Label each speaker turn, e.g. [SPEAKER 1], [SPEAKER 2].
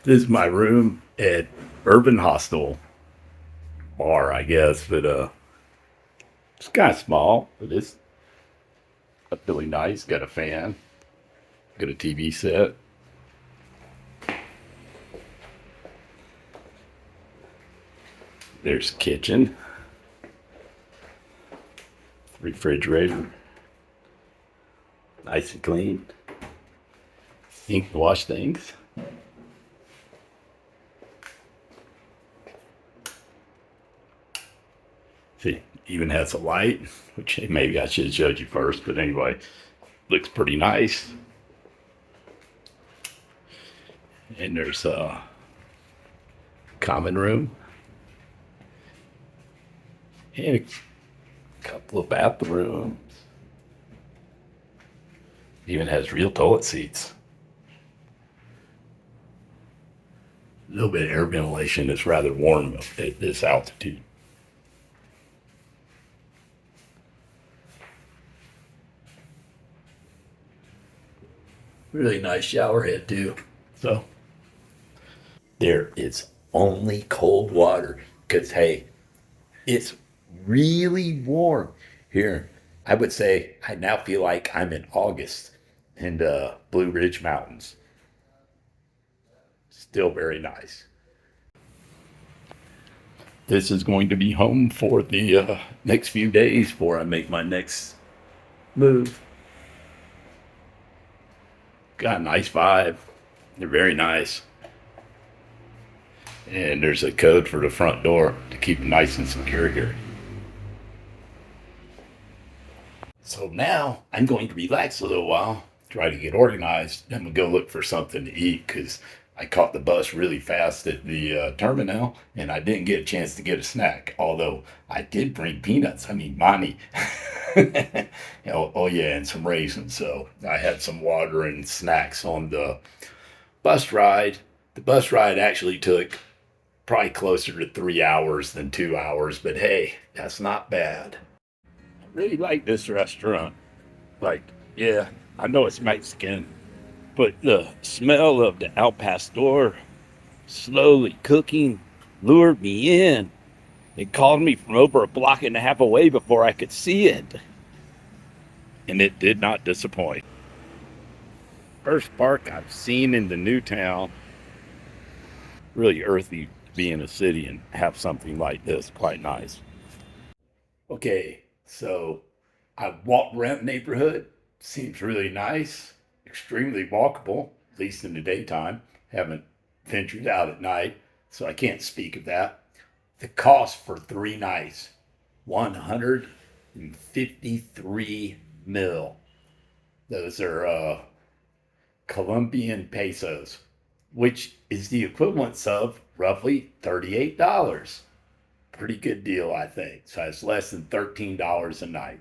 [SPEAKER 1] This is my room at Urban Hostel Bar, I guess, but it's kind of small, but it's really nice. Got a fan, got a TV set. There's a kitchen, refrigerator, nice and clean. Ink to wash things. See, even has a light, which maybe I should have showed you first, but anyway, looks pretty nice. And there's a common room and a couple of bathrooms. Even has real toilet seats. A little bit of air ventilation. It's rather warm at this altitude. Really nice shower head too. So there is only cold water because hey, it's really warm here. I would say I now feel like I'm in August in the Blue Ridge Mountains. Still very nice. This is going to be home for the next few days before I make my next move. Got a nice vibe. They're very nice. And there's a code for the front door to keep it nice and secure here. So now I'm going to relax a little while, try to get organized. I'm going to go look for something to eat because I caught the bus really fast at the terminal and I didn't get a chance to get a snack. Although I did bring peanuts. I mean, money. Oh, yeah, and some raisins. So I had some water and snacks on the bus ride. The bus ride actually took probably closer to 3 hours than 2 hours, but hey, that's not bad. I really like this restaurant. Like, yeah, I know it's Mexican, but the smell of the al pastor slowly cooking lured me in. It called me from over a block and a half away before I could see it. And it did not disappoint. First park I've seen in the new town. Really earthy to be in a city and have something like this. Quite nice. Okay, so I walked around the neighborhood. Seems really nice. Extremely walkable, at least in the daytime. Haven't ventured out at night, so I can't speak of that. The cost for 3 nights, 153 mil. Those are Colombian pesos, which is the equivalent of roughly $38. Pretty good deal, I think. So it's less than $13 a night.